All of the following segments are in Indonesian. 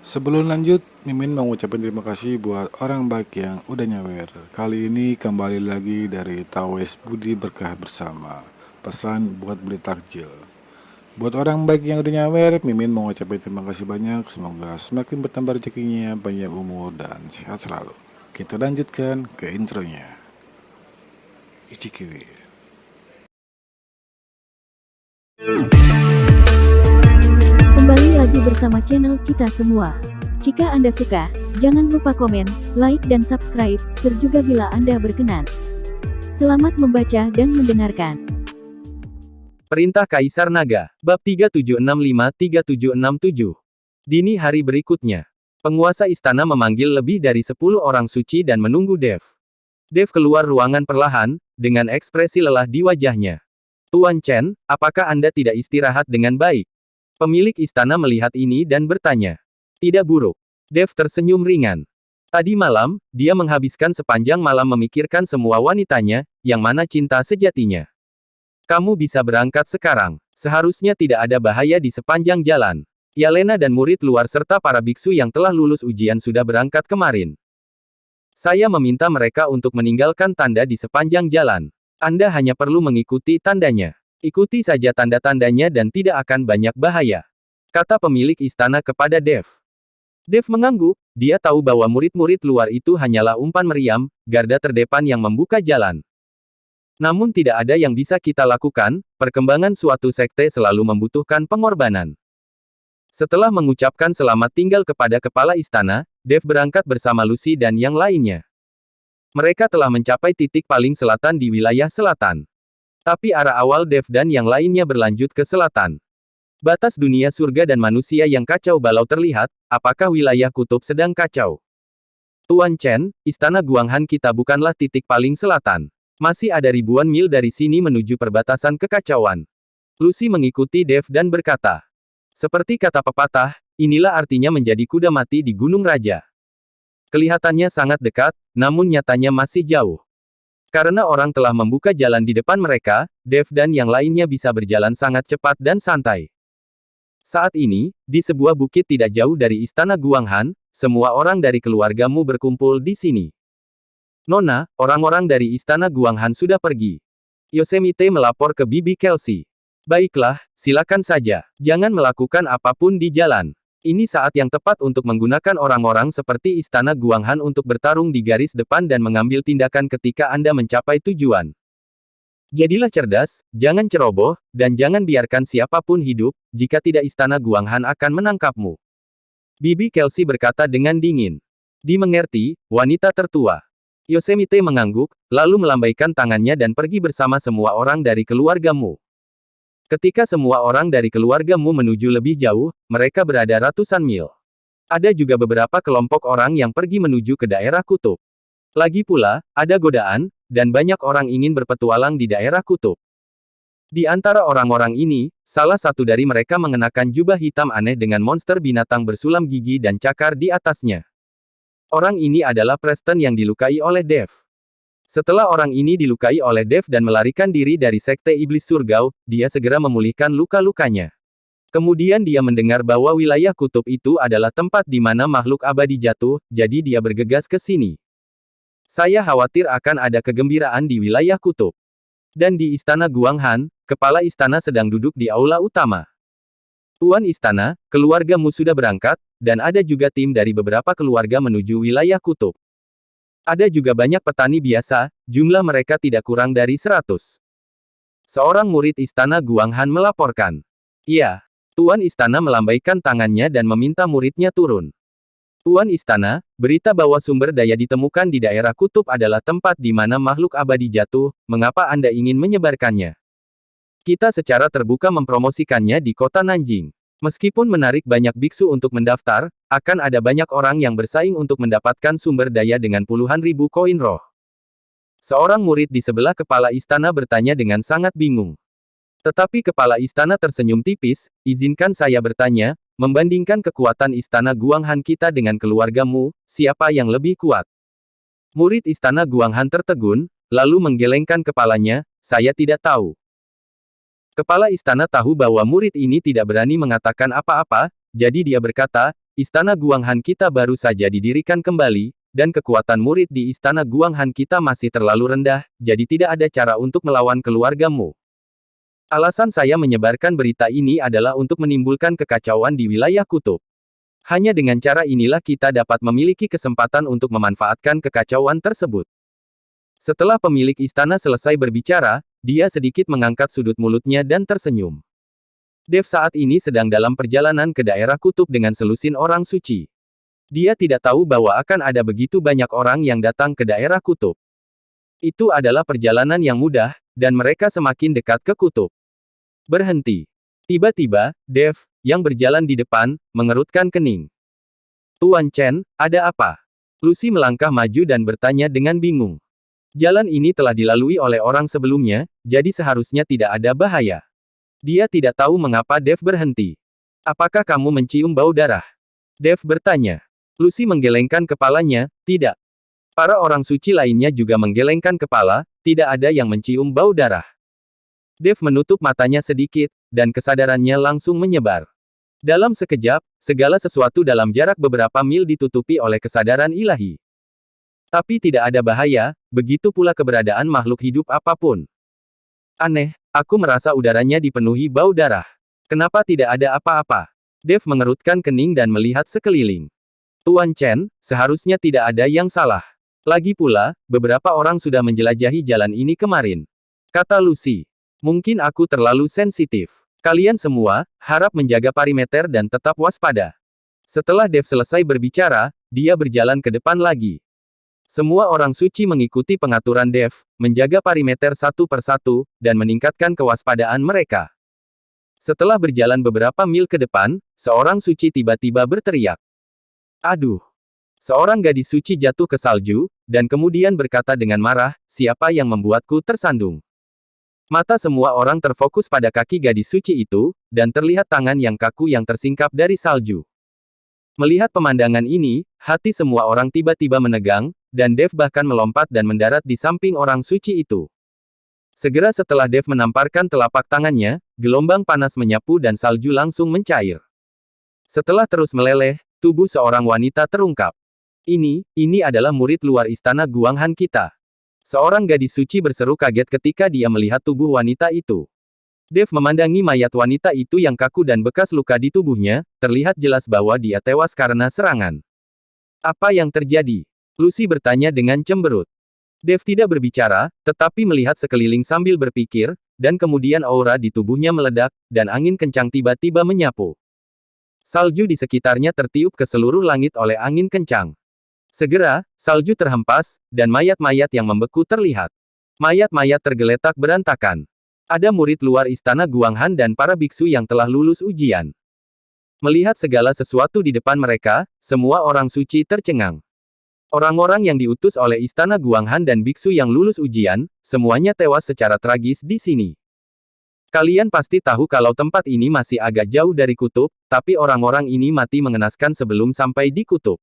Sebelum lanjut, Mimin mau ngucapin terima kasih buat orang baik yang udah nyawer. Kali ini kembali lagi dari Tawes Budi Berkah Bersama. Pesan buat beli takjil. Buat orang baik yang udah nyawer, Mimin mau ngucapin terima kasih banyak. Semoga semakin bertambah rezekinya, panjang umur, dan sehat selalu. Kita lanjutkan ke intronya. Ichikiwi. Kembali lagi bersama channel kita semua. Jika Anda suka, jangan lupa komen, like dan subscribe, share juga bila Anda berkenan. Selamat membaca dan mendengarkan. Perintah Kaisar Naga, Bab 3765-3767. Dini hari berikutnya, penguasa istana memanggil lebih dari 10 orang suci dan menunggu Dev. Dev keluar ruangan perlahan, dengan ekspresi lelah di wajahnya. Tuan Chen, apakah Anda tidak istirahat dengan baik? Pemilik istana melihat ini dan bertanya. Tidak buruk. Dev tersenyum ringan. Tadi malam, dia menghabiskan sepanjang malam memikirkan semua wanitanya, yang mana cinta sejatinya. Kamu bisa berangkat sekarang. Seharusnya tidak ada bahaya di sepanjang jalan. Yalena dan murid luar serta para biksu yang telah lulus ujian sudah berangkat kemarin. Saya meminta mereka untuk meninggalkan tanda di sepanjang jalan. Anda hanya perlu mengikuti tandanya. Ikuti saja tanda-tandanya dan tidak akan banyak bahaya. Kata pemilik istana kepada Dev. Dev mengangguk, dia tahu bahwa murid-murid luar itu hanyalah umpan meriam, garda terdepan yang membuka jalan. Namun tidak ada yang bisa kita lakukan, perkembangan suatu sekte selalu membutuhkan pengorbanan. Setelah mengucapkan selamat tinggal kepada kepala istana, Dev berangkat bersama Lucy dan yang lainnya. Mereka telah mencapai titik paling selatan di wilayah selatan. Tapi arah awal Dev dan yang lainnya berlanjut ke selatan. Batas dunia surga dan manusia yang kacau balau terlihat, apakah wilayah kutub sedang kacau? Tuan Chen, istana Guanghan kita bukanlah titik paling selatan. Masih ada ribuan mil dari sini menuju perbatasan kekacauan. Lucy mengikuti Dev dan berkata. Seperti kata pepatah, inilah artinya menjadi kuda mati di Gunung Raja. Kelihatannya sangat dekat, namun nyatanya masih jauh. Karena orang telah membuka jalan di depan mereka, Dev dan yang lainnya bisa berjalan sangat cepat dan santai. Saat ini, di sebuah bukit tidak jauh dari istana Guanghan, semua orang dari keluargamu berkumpul di sini. Nona, orang-orang dari istana Guanghan sudah pergi. Yosemite melapor ke Bibi Kelsey. Baiklah, silakan saja. Jangan melakukan apapun di jalan. Ini saat yang tepat untuk menggunakan orang-orang seperti istana Guanghan untuk bertarung di garis depan dan mengambil tindakan ketika Anda mencapai tujuan. Jadilah cerdas, jangan ceroboh, dan jangan biarkan siapapun hidup, jika tidak istana Guanghan akan menangkapmu. Bibi Kelsey berkata dengan dingin. Dimengerti, wanita tertua. Yosemite mengangguk, lalu melambaikan tangannya dan pergi bersama semua orang dari keluargamu. Ketika semua orang dari keluargamu menuju lebih jauh, mereka berada ratusan mil. Ada juga beberapa kelompok orang yang pergi menuju ke daerah kutub. Lagi pula, ada godaan, dan banyak orang ingin berpetualang di daerah kutub. Di antara orang-orang ini, salah satu dari mereka mengenakan jubah hitam aneh dengan monster binatang bersulam gigi dan cakar di atasnya. Orang ini adalah Preston yang dilukai oleh Dev. Setelah orang ini dilukai oleh Dev dan melarikan diri dari sekte iblis surgau, dia segera memulihkan luka-lukanya. Kemudian dia mendengar bahwa wilayah kutub itu adalah tempat di mana makhluk abadi jatuh, jadi dia bergegas ke sini. Saya khawatir akan ada kegembiraan di wilayah kutub. Dan di istana Guanghan, kepala istana sedang duduk di aula utama. Tuan istana, keluargamu sudah berangkat, dan ada juga tim dari beberapa keluarga menuju wilayah kutub. Ada juga banyak petani biasa, jumlah mereka tidak kurang dari 100. Seorang murid istana Guanghan melaporkan. Iya. Tuan istana melambaikan tangannya dan meminta muridnya turun. Tuan istana, berita bahwa sumber daya ditemukan di daerah kutub adalah tempat di mana makhluk abadi jatuh, mengapa Anda ingin menyebarkannya? Kita secara terbuka mempromosikannya di kota Nanjing. Meskipun menarik banyak biksu untuk mendaftar, akan ada banyak orang yang bersaing untuk mendapatkan sumber daya dengan puluhan ribu koin roh. Seorang murid di sebelah kepala istana bertanya dengan sangat bingung. Tetapi kepala istana tersenyum tipis, izinkan saya bertanya, membandingkan kekuatan istana Guanghan kita dengan keluargamu, siapa yang lebih kuat? Murid istana Guanghan tertegun, lalu menggelengkan kepalanya, saya tidak tahu. Kepala istana tahu bahwa murid ini tidak berani mengatakan apa-apa, jadi dia berkata, Istana Guanghan kita baru saja didirikan kembali, dan kekuatan murid di Istana Guanghan kita masih terlalu rendah, jadi tidak ada cara untuk melawan keluargamu. Alasan saya menyebarkan berita ini adalah untuk menimbulkan kekacauan di wilayah kutub. Hanya dengan cara inilah kita dapat memiliki kesempatan untuk memanfaatkan kekacauan tersebut. Setelah pemilik istana selesai berbicara, dia sedikit mengangkat sudut mulutnya dan tersenyum. Dev saat ini sedang dalam perjalanan ke daerah kutub dengan selusin orang suci. Dia tidak tahu bahwa akan ada begitu banyak orang yang datang ke daerah kutub. Itu adalah perjalanan yang mudah, dan mereka semakin dekat ke kutub. Berhenti. Tiba-tiba, Dev, yang berjalan di depan, mengerutkan kening. Tuan Chen, ada apa? Lucy melangkah maju dan bertanya dengan bingung. Jalan ini telah dilalui oleh orang sebelumnya, jadi seharusnya tidak ada bahaya. Dia tidak tahu mengapa Dev berhenti. Apakah kamu mencium bau darah? Dev bertanya. Lucy menggelengkan kepalanya, tidak. Para orang suci lainnya juga menggelengkan kepala, tidak ada yang mencium bau darah. Dev menutup matanya sedikit, dan kesadarannya langsung menyebar. Dalam sekejap, segala sesuatu dalam jarak beberapa mil ditutupi oleh kesadaran ilahi. Tapi tidak ada bahaya, begitu pula keberadaan makhluk hidup apapun. Aneh, aku merasa udaranya dipenuhi bau darah. Kenapa tidak ada apa-apa? Dev mengerutkan kening dan melihat sekeliling. Tuan Chen, seharusnya tidak ada yang salah. Lagi pula, beberapa orang sudah menjelajahi jalan ini kemarin. Kata Lucy. Mungkin aku terlalu sensitif. Kalian semua, harap menjaga perimeter dan tetap waspada. Setelah Dev selesai berbicara, dia berjalan ke depan lagi. Semua orang suci mengikuti pengaturan Dev, menjaga perimeter satu persatu, dan meningkatkan kewaspadaan mereka. Setelah berjalan beberapa mil ke depan, seorang suci tiba-tiba berteriak. Aduh! Seorang gadis suci jatuh ke salju, dan kemudian berkata dengan marah, siapa yang membuatku tersandung? Mata semua orang terfokus pada kaki gadis suci itu, dan terlihat tangan yang kaku yang tersingkap dari salju. Melihat pemandangan ini, hati semua orang tiba-tiba menegang, dan Dev bahkan melompat dan mendarat di samping orang suci itu. Segera setelah Dev menamparkan telapak tangannya, gelombang panas menyapu dan salju langsung mencair. Setelah terus meleleh, tubuh seorang wanita terungkap. Ini adalah murid luar istana Guanghan kita. Seorang gadis suci berseru kaget ketika dia melihat tubuh wanita itu. Dev memandangi mayat wanita itu yang kaku dan bekas luka di tubuhnya, terlihat jelas bahwa dia tewas karena serangan. Apa yang terjadi? Lucy bertanya dengan cemberut. Dev tidak berbicara, tetapi melihat sekeliling sambil berpikir, dan kemudian aura di tubuhnya meledak, dan angin kencang tiba-tiba menyapu. Salju di sekitarnya tertiup ke seluruh langit oleh angin kencang. Segera, salju terhempas, dan mayat-mayat yang membeku terlihat. Mayat-mayat tergeletak berantakan. Ada murid luar istana Guanghan dan para biksu yang telah lulus ujian. Melihat segala sesuatu di depan mereka, semua orang suci tercengang. Orang-orang yang diutus oleh istana Guanghan dan biksu yang lulus ujian, semuanya tewas secara tragis di sini. Kalian pasti tahu kalau tempat ini masih agak jauh dari kutub, tapi orang-orang ini mati mengenaskan sebelum sampai di kutub.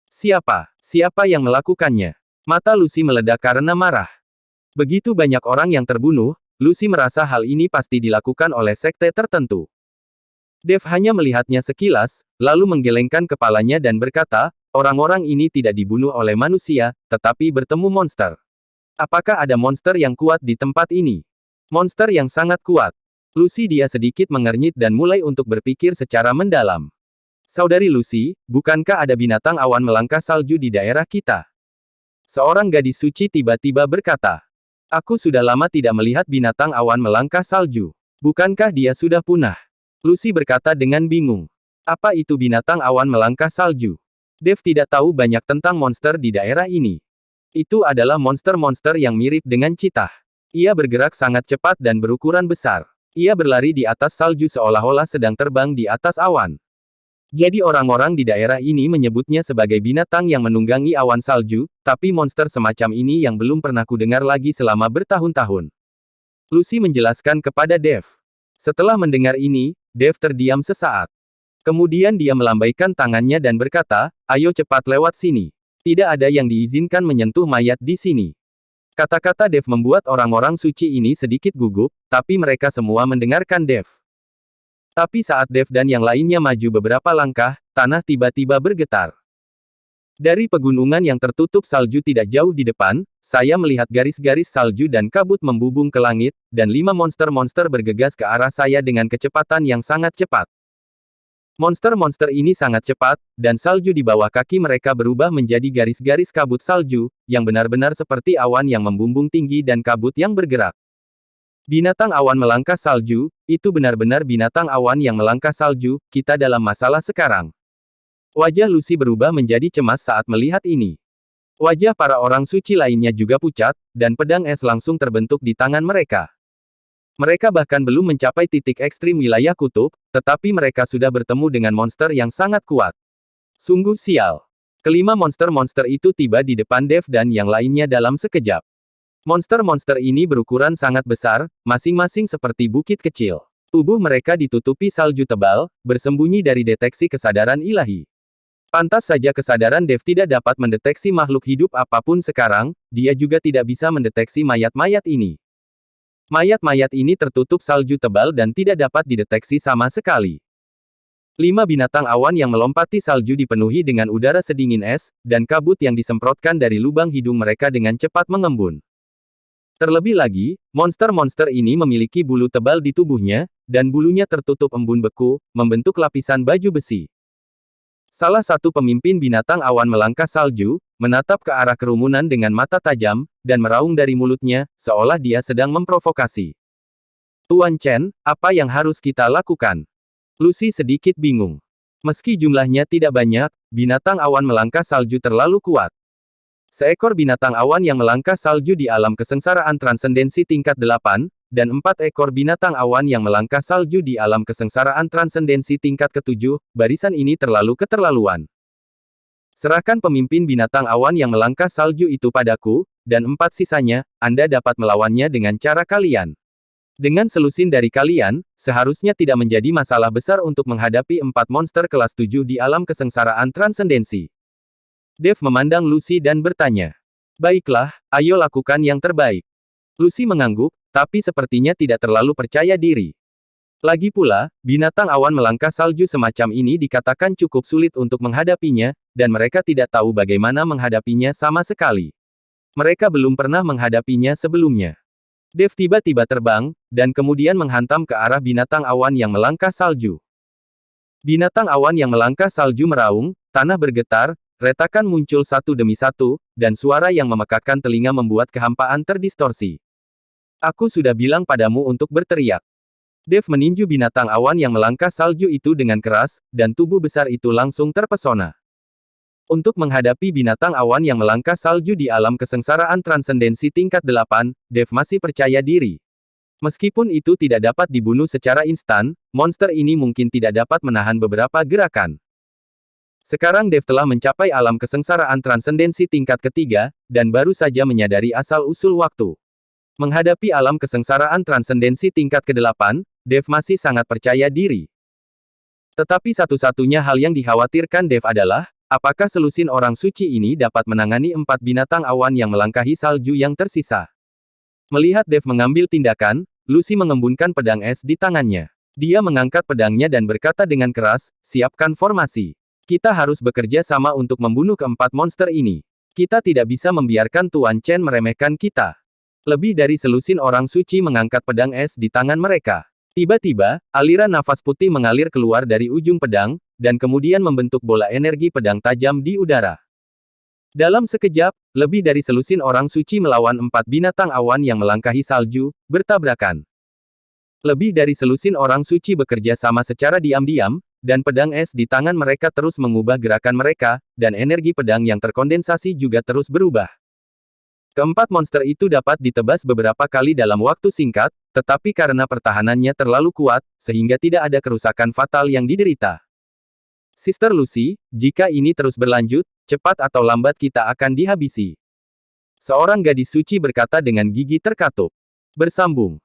Siapa yang melakukannya? Mata Lucy meledak karena marah. Begitu banyak orang yang terbunuh, Lucy merasa hal ini pasti dilakukan oleh sekte tertentu. Dev hanya melihatnya sekilas, lalu menggelengkan kepalanya dan berkata, orang-orang ini tidak dibunuh oleh manusia, tetapi bertemu monster. Apakah ada monster yang kuat di tempat ini? Monster yang sangat kuat. Lucy dia sedikit mengernyit dan mulai untuk berpikir secara mendalam. Saudari Lucy, bukankah ada binatang awan melangkah salju di daerah kita? Seorang gadis suci tiba-tiba berkata. Aku sudah lama tidak melihat binatang awan melangkah salju. Bukankah dia sudah punah? Lucy berkata dengan bingung. Apa itu binatang awan melangkah salju? Dev tidak tahu banyak tentang monster di daerah ini. Itu adalah monster-monster yang mirip dengan citah. Ia bergerak sangat cepat dan berukuran besar. Ia berlari di atas salju seolah-olah sedang terbang di atas awan. Jadi orang-orang di daerah ini menyebutnya sebagai binatang yang menunggangi awan salju, tapi monster semacam ini yang belum pernah kudengar lagi selama bertahun-tahun. Lucy menjelaskan kepada Dev. Setelah mendengar ini, Dev terdiam sesaat. Kemudian dia melambaikan tangannya dan berkata, ayo cepat lewat sini. Tidak ada yang diizinkan menyentuh mayat di sini. Kata-kata Dev membuat orang-orang suci ini sedikit gugup, tapi mereka semua mendengarkan Dev. Tapi saat Dev dan yang lainnya maju beberapa langkah, tanah tiba-tiba bergetar. Dari pegunungan yang tertutup salju tidak jauh di depan, saya melihat garis-garis salju dan kabut membubung ke langit, dan 5 monster-monster bergegas ke arah saya dengan kecepatan yang sangat cepat. Monster-monster ini sangat cepat, dan salju di bawah kaki mereka berubah menjadi garis-garis kabut salju, yang benar-benar seperti awan yang membumbung tinggi dan kabut yang bergerak. Binatang awan melangkah salju, itu benar-benar binatang awan yang melangkah salju, kita dalam masalah sekarang. Wajah Lucy berubah menjadi cemas saat melihat ini. Wajah para orang suci lainnya juga pucat, dan pedang es langsung terbentuk di tangan mereka. Mereka bahkan belum mencapai titik ekstrim wilayah kutub, tetapi mereka sudah bertemu dengan monster yang sangat kuat. Sungguh sial. Kelima monster-monster itu tiba di depan Dev dan yang lainnya dalam sekejap. Monster-monster ini berukuran sangat besar, masing-masing seperti bukit kecil. Tubuh mereka ditutupi salju tebal, bersembunyi dari deteksi kesadaran ilahi. Pantas saja kesadaran Dev tidak dapat mendeteksi makhluk hidup apapun sekarang, dia juga tidak bisa mendeteksi mayat-mayat ini. Mayat-mayat ini tertutup salju tebal dan tidak dapat dideteksi sama sekali. 5 binatang awan yang melompati salju dipenuhi dengan udara sedingin es, dan kabut yang disemprotkan dari lubang hidung mereka dengan cepat mengembun. Terlebih lagi, monster-monster ini memiliki bulu tebal di tubuhnya, dan bulunya tertutup embun beku, membentuk lapisan baju besi. Salah satu pemimpin binatang awan melangkah salju, menatap ke arah kerumunan dengan mata tajam, dan meraung dari mulutnya, seolah dia sedang memprovokasi. Tuan Chen, apa yang harus kita lakukan? Lucy sedikit bingung. Meski jumlahnya tidak banyak, binatang awan melangkah salju terlalu kuat. Seekor binatang awan yang melangkah salju di alam kesengsaraan transendensi tingkat 8, dan 4 ekor binatang awan yang melangkah salju di alam kesengsaraan transendensi tingkat ke-7, barisan ini terlalu keterlaluan. Serahkan pemimpin binatang awan yang melangkah salju itu padaku, dan 4 sisanya, Anda dapat melawannya dengan cara kalian. Dengan selusin dari kalian, seharusnya tidak menjadi masalah besar untuk menghadapi 4 monster kelas 7 di alam kesengsaraan transendensi. Dev memandang Lucy dan bertanya. Baiklah, ayo lakukan yang terbaik. Lucy mengangguk, tapi sepertinya tidak terlalu percaya diri. Lagi pula, binatang awan melangkah salju semacam ini dikatakan cukup sulit untuk menghadapinya, dan mereka tidak tahu bagaimana menghadapinya sama sekali. Mereka belum pernah menghadapinya sebelumnya. Dev tiba-tiba terbang, dan kemudian menghantam ke arah binatang awan yang melangkah salju. Binatang awan yang melangkah salju meraung, tanah bergetar, retakan muncul satu demi satu, dan suara yang memekakkan telinga membuat kehampaan terdistorsi. Aku sudah bilang padamu untuk berteriak. Dev meninju binatang awan yang melangkah salju itu dengan keras, dan tubuh besar itu langsung terpesona. Untuk menghadapi binatang awan yang melangkah salju di alam kesengsaraan transendensi tingkat 8, Dev masih percaya diri. Meskipun itu tidak dapat dibunuh secara instan, monster ini mungkin tidak dapat menahan beberapa gerakan. Sekarang Dev telah mencapai alam kesengsaraan transendensi tingkat ketiga, dan baru saja menyadari asal-usul waktu. Menghadapi alam kesengsaraan transendensi tingkat ke-8, Dev masih sangat percaya diri. Tetapi satu-satunya hal yang dikhawatirkan Dev adalah, apakah selusin orang suci ini dapat menangani 4 binatang awan yang melangkahi salju yang tersisa. Melihat Dev mengambil tindakan, Lucy mengembunkan pedang es di tangannya. Dia mengangkat pedangnya dan berkata dengan keras, siapkan formasi. Kita harus bekerja sama untuk membunuh keempat monster ini. Kita tidak bisa membiarkan Tuan Chen meremehkan kita. Lebih dari selusin orang suci mengangkat pedang es di tangan mereka. Tiba-tiba, aliran nafas putih mengalir keluar dari ujung pedang, dan kemudian membentuk bola energi pedang tajam di udara. Dalam sekejap, lebih dari selusin orang suci melawan 4 binatang awan yang melangkahi salju, bertabrakan. Lebih dari selusin orang suci bekerja sama secara diam-diam, dan pedang es di tangan mereka terus mengubah gerakan mereka, dan energi pedang yang terkondensasi juga terus berubah. Keempat monster itu dapat ditebas beberapa kali dalam waktu singkat, tetapi karena pertahanannya terlalu kuat, sehingga tidak ada kerusakan fatal yang diderita. Sister Lucy, jika ini terus berlanjut, cepat atau lambat kita akan dihabisi. Seorang gadis suci berkata dengan gigi terkatup. Bersambung.